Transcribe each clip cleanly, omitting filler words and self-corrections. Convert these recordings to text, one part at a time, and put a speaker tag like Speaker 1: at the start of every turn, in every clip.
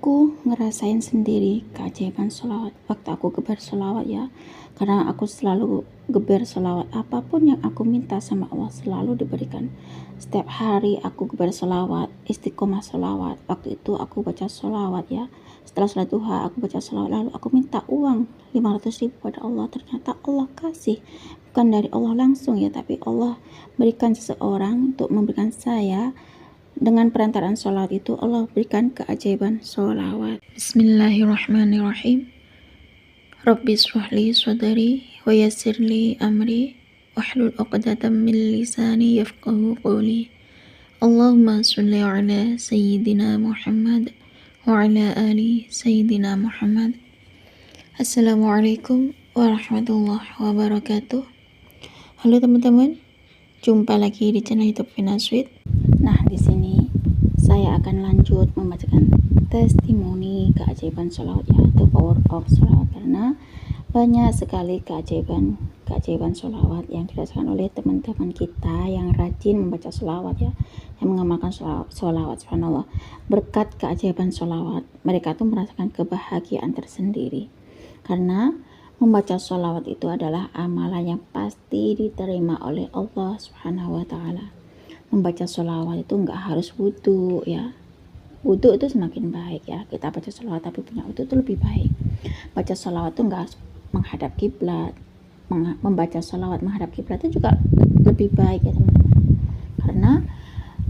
Speaker 1: Aku ngerasain sendiri keajaiban sholawat waktu aku geber sholawat ya, karena aku selalu geber sholawat, apapun yang aku minta sama Allah selalu diberikan. Setiap hari aku geber sholawat, istiqomah sholawat. Waktu itu aku baca sholawat ya, setelah sholat duha aku baca sholawat, lalu aku minta uang 500.000 pada Allah. Ternyata Allah kasih, bukan dari Allah langsung ya, tapi Allah berikan seseorang untuk memberikan saya. Dengan perantaraan sholawat itu Allah berikan keajaiban sholawat. Bismillahirrahmanirrahim. Rabbi shrahli sadri wa yassirli amri wahlul 'uqdatam min lisani yafqahu qawli. Allahumma sholli ala sayyidina Muhammad wa ala ali sayyidina Muhammad. Assalamualaikum warahmatullahi wabarakatuh. Halo teman-teman, jumpa lagi di channel YouTube Vina Sweet. Nah, di sini saya akan lanjut membacakan testimoni keajaiban sholawat ya, The Power of Sholawat, karena banyak sekali keajaiban sholawat yang dirasakan oleh teman-teman kita yang rajin membaca sholawat ya, yang mengamalkan sholawat. Subhanallah, berkat keajaiban sholawat mereka tuh merasakan kebahagiaan tersendiri, karena membaca sholawat itu adalah amalan yang pasti diterima oleh Allah Subhanahu wa Ta'ala. Membaca sholawat itu nggak harus wudhu ya, wudhu itu semakin baik ya, kita baca sholawat tapi punya wudhu itu lebih baik. Baca sholawat itu nggak harus menghadap kiblat, membaca sholawat menghadap kiblat itu juga lebih baik ya teman-teman. Karena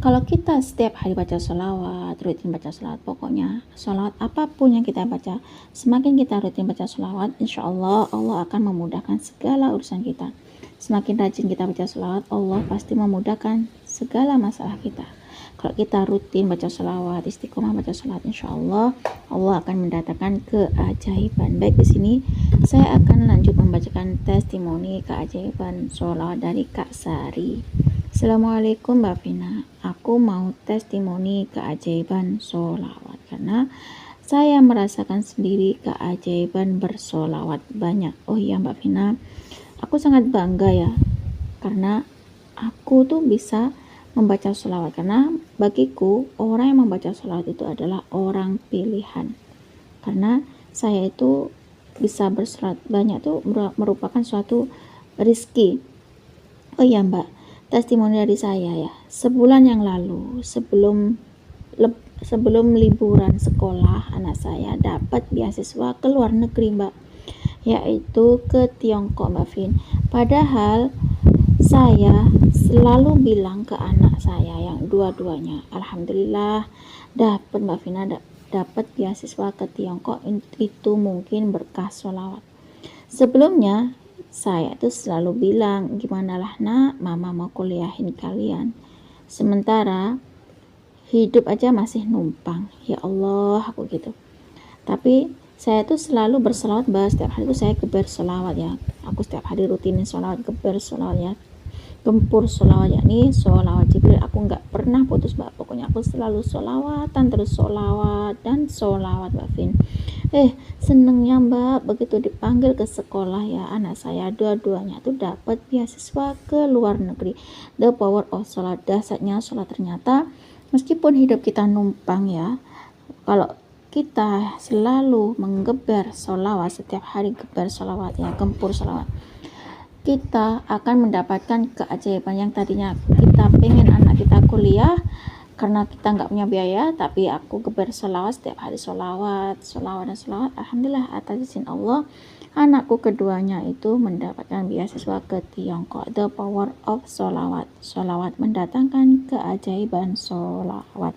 Speaker 1: kalau kita setiap hari baca sholawat, rutin baca sholawat, pokoknya sholawat apapun yang kita baca, semakin kita rutin baca sholawat, insya Allah Allah akan memudahkan segala urusan kita. Semakin rajin kita baca sholawat, Allah pasti memudahkan segala masalah kita. Kalau kita rutin baca sholawat, istiqomah baca sholawat, insya Allah Allah akan mendatangkan keajaiban. Baik, di sini saya akan lanjut membacakan testimoni keajaiban sholawat dari Kak Sari. Assalamualaikum Mbak Vina, aku mau testimoni keajaiban sholawat karena saya merasakan sendiri keajaiban bersolawat banyak. Oh iya Mbak Vina, aku sangat bangga ya, karena aku tuh bisa membaca sholawat, karena bagiku orang yang membaca sholawat itu adalah orang pilihan. Karena saya itu bisa bersolawat banyak tuh merupakan suatu rezeki. Oh iya Mbak, testimoni dari saya ya, sebulan yang lalu sebelum liburan sekolah, anak saya dapat beasiswa ke luar negeri Mbak, yaitu ke Tiongkok Mbak Vin. Padahal saya selalu bilang ke anak saya yang dua-duanya, alhamdulillah dapat Mbak Vina, dapat beasiswa ke Tiongkok, itu mungkin berkah sholawat. Sebelumnya saya tuh selalu bilang, gimana lah nak, mama mau kuliahin kalian, sementara hidup aja masih numpang, ya Allah aku gitu. Tapi saya tuh selalu bersolawat Mbak, setiap hari tuh saya geber solawat ya, aku setiap hari rutinin solawat, geber solawat ya, gempur solawat, yakni solawat Jibril. Aku nggak pernah putus Mbak, pokoknya aku selalu solawatan terus, solawat dan solawat Mbak Vin. Senengnya Mbak, begitu dipanggil ke sekolah ya, anak saya dua-duanya tuh dapat beasiswa ke luar negeri. The power of sholat, dasarnya sholat. Ternyata meskipun hidup kita numpang ya, kalau kita selalu menggeber sholawat, setiap hari geber sholawat ya, gempur sholawat, kita akan mendapatkan keajaiban. Yang tadinya kita pengen anak kita kuliah karena kita nggak punya biaya, tapi aku geber sholawat, setiap hari sholawat dan sholawat, alhamdulillah atas izin Allah anakku keduanya itu mendapatkan beasiswa ke Tiongkok. The power of sholawat, sholawat mendatangkan keajaiban sholawat.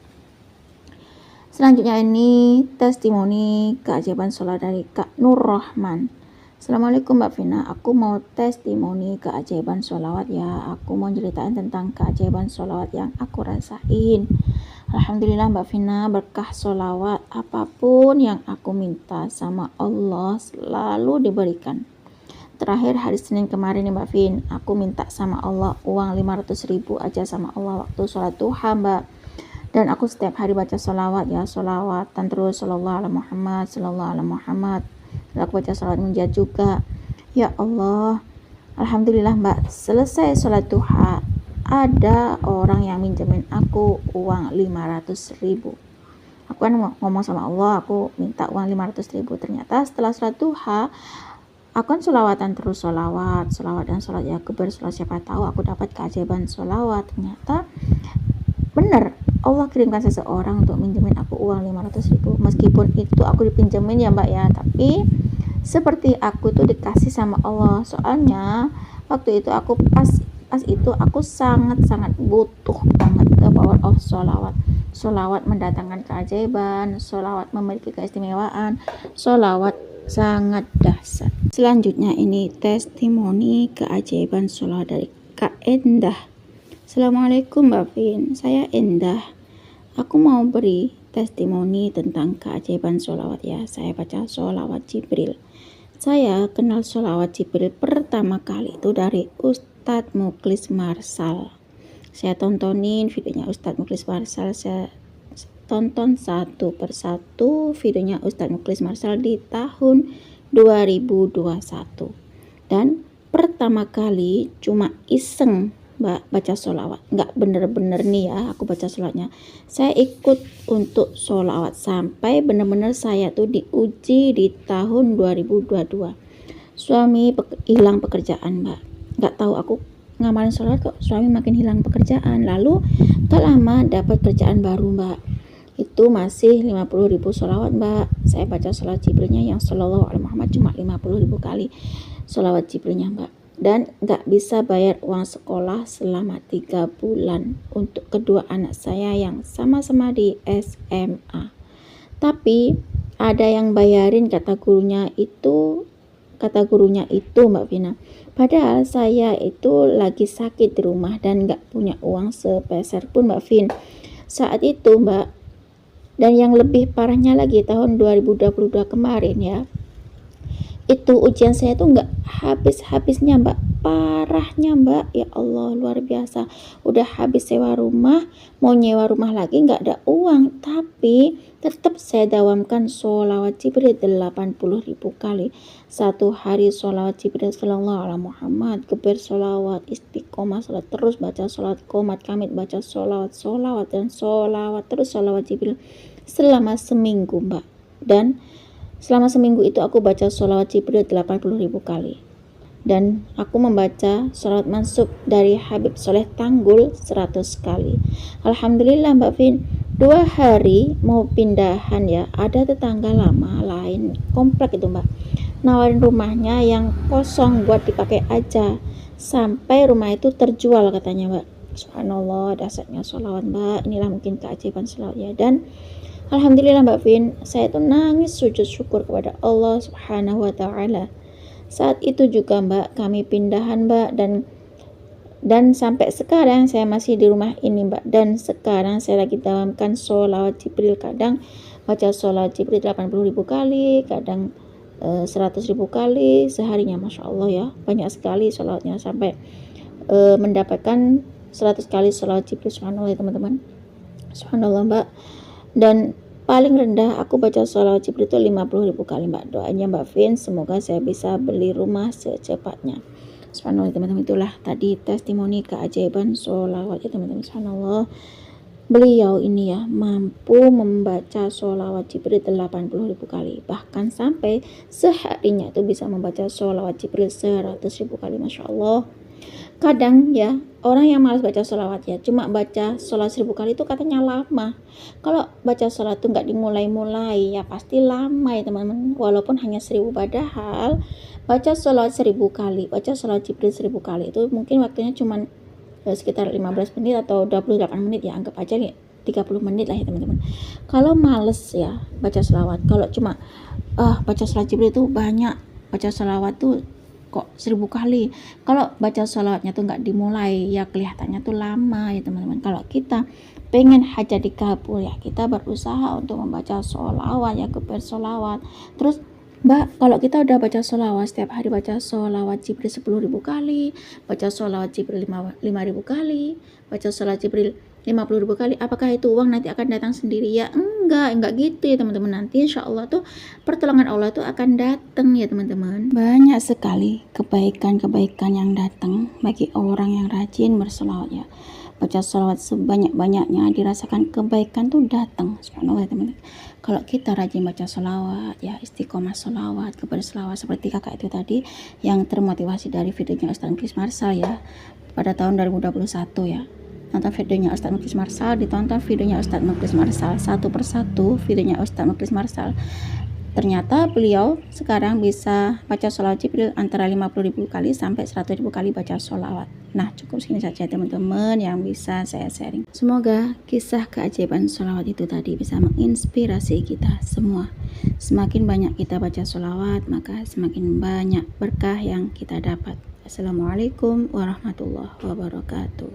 Speaker 1: Selanjutnya ini testimoni keajaiban sholawat dari Kak Nur Rahman. Assalamualaikum Mbak Vina, aku mau testimoni keajaiban sholawat ya. Aku mau ceritain tentang keajaiban sholawat yang aku rasain. Alhamdulillah Mbak Vina, berkah sholawat, apapun yang aku minta sama Allah selalu diberikan. Terakhir hari Senin kemarin nih Mbak Vin, aku minta sama Allah uang 500.000 aja sama Allah waktu sholat duha Mbak. Dan aku setiap hari baca sholawat ya, sholawatan terus, sallallahu alaihi Muhammad, sallallahu alaihi Muhammad. Aku baca sholat munajat juga. Ya Allah, alhamdulillah Mbak, selesai sholat duha ada orang yang minjemin aku uang 500.000. Aku kan ngomong sama Allah, aku minta uang 500.000. Ternyata setelah sholat duha, aku kan sholawatan terus, sholawat dan sholat ya akbar, sholat siapa tahu aku dapat keajaiban sholawat. Ternyata bener, Allah kirimkan seseorang untuk minjemin aku uang 500.000. Meskipun itu aku dipinjemin ya mbak ya, tapi seperti aku tuh dikasih sama Allah. Soalnya waktu itu aku pas itu aku sangat butuh banget the power of sholawat. Sholawat mendatangkan keajaiban, sholawat memiliki keistimewaan, sholawat sangat dahsyat. Selanjutnya ini testimoni keajaiban sholawat dari Kak Endah. Assalamualaikum Mbak Vin, saya Endah. Aku mau beri testimoni tentang keajaiban sholawat ya. Saya baca sholawat Jibril. Saya kenal sholawat Jibril pertama kali itu dari Ustadz Mukhlis Marsal. Saya tontonin videonya Ustadz Mukhlis Marsal. Saya tonton satu persatu videonya Ustadz Mukhlis Marsal di tahun 2021. Dan pertama kali cuma iseng mbak baca sholawat, nggak bener-bener nih ya aku baca sholawatnya. Saya ikut untuk sholawat sampai bener-bener saya tuh diuji di tahun 2022. Suami hilang pekerjaan mbak, nggak tahu aku ngamalin sholawat kok suami makin hilang pekerjaan. Lalu tak lama dapat kerjaan baru mbak, itu masih 50.000 sholawat mbak. Saya baca sholawat Jibrilnya yang Shallallahu Alaihi Muhammad cuma 50.000 kali sholawat Jibrilnya mbak. Dan gak bisa bayar uang sekolah selama 3 bulan untuk kedua anak saya yang sama-sama di SMA. Tapi ada yang bayarin kata gurunya itu Mbak Vina. Padahal saya itu lagi sakit di rumah dan gak punya uang sepeser pun Mbak Vin saat itu mbak. Dan yang lebih parahnya lagi tahun 2022 kemarin ya, itu ujian saya tuh nggak habis-habisnya mbak, parahnya mbak, ya Allah luar biasa. Udah habis sewa rumah, mau nyewa rumah lagi nggak ada uang, tapi tetap saya dawamkan sholawat Jibril 80.000 kali satu hari. Sholawat Jibril Sallallahu Alaihi Muhammad, keber sholawat, istiqomah sholat terus, baca sholawat qomat kamit, baca sholawat dan sholawat terus sholawat Jibril selama seminggu mbak. Dan selama seminggu itu aku baca sholawat Jibril 80.000 kali. Dan aku membaca sholawat mansub dari Habib Soleh Tanggul 100 kali. Alhamdulillah Mbak Vin, 2 hari mau pindahan ya, ada tetangga lama lain komplek itu Mbak, nawarin rumahnya yang kosong buat dipakai aja, sampai rumah itu terjual katanya Mbak. Subhanallah, dasarnya sholawat Mbak. Inilah mungkin keajaiban sholawat ya. Dan alhamdulillah Mbak Vin, saya tuh nangis sujud syukur kepada Allah Subhanahu wa Ta'ala. Saat itu juga Mbak, kami pindahan Mbak, dan sampai sekarang saya masih di rumah ini Mbak. Dan sekarang saya lagi dawamkan sholawat Jibril, kadang baca sholawat Jibril 80.000 kali, kadang 100.000 kali seharinya. Masya Allah ya, banyak sekali sholawatnya, sampai mendapatkan 100 kali sholawat Jibril. Subhanallah ya teman-teman, subhanallah Mbak. Dan paling rendah aku baca sholawat Jibril itu 50.000 kali mbak. Doanya Mbak Vin, semoga saya bisa beli rumah secepatnya. Subhanallah teman-teman, itulah tadi testimoni keajaiban sholawat ya teman-teman. Subhanallah, beliau ini ya mampu membaca sholawat Jibril 80.000 kali, bahkan sampai seharinya itu bisa membaca sholawat Jibril 100.000 kali. Masya Allah. Kadang ya orang yang malas baca sholawat ya, cuma baca sholawat 1000 kali itu katanya lama. Kalau baca sholawat itu nggak dimulai-mulai ya pasti lama ya teman-teman, walaupun hanya 1000. Padahal baca sholawat 1000 kali, baca sholawat Jibril 1000 kali itu mungkin waktunya cuma sekitar 15 menit atau 28 menit ya, anggap aja nih 30 menit lah ya teman-teman. Kalau males ya baca sholawat, kalau cuma baca sholawat Jibril itu banyak, baca sholawat tuh kok 1000 kali. Kalau baca sholawatnya tuh nggak dimulai ya kelihatannya tuh lama ya teman-teman. Kalau kita pengen hajat dikabul ya, kita berusaha untuk membaca sholawat ya, bersolawat. Terus mbak, kalau kita udah baca sholawat setiap hari, baca sholawat Jibril 10.000 kali, baca sholawat Jibril 5.000 kali, baca sholawat Jibril 50.000 kali, apakah itu uang nanti akan datang sendiri? Ya enggak gitu ya teman-teman. Nanti insya Allah tuh pertolongan Allah tuh akan datang ya teman-teman. Banyak sekali kebaikan yang datang bagi orang yang rajin berselawat ya. baca sholawat sebanyak-banyaknya, dirasakan kebaikan tuh datang. Subhanallah teman-teman. Kalau kita rajin baca sholawat, ya istiqomah sholawat kepada sholawat seperti kakak itu tadi yang termotivasi dari videonya Ustadz Muklis Marsal ya pada tahun 2021 ya. Nonton videonya Ustadz Muklis Marsal, ditonton videonya Ustadz Muklis Marsal satu persatu videonya Ustadz Muklis Marsal. Ternyata beliau sekarang bisa baca sholawat Jibril antara 50.000 kali sampai 100.000 kali baca sholawat. Nah, cukup segini saja teman-teman yang bisa saya sharing. Semoga kisah keajaiban sholawat itu tadi bisa menginspirasi kita semua. Semakin banyak kita baca sholawat, maka semakin banyak berkah yang kita dapat. Assalamualaikum warahmatullahi wabarakatuh.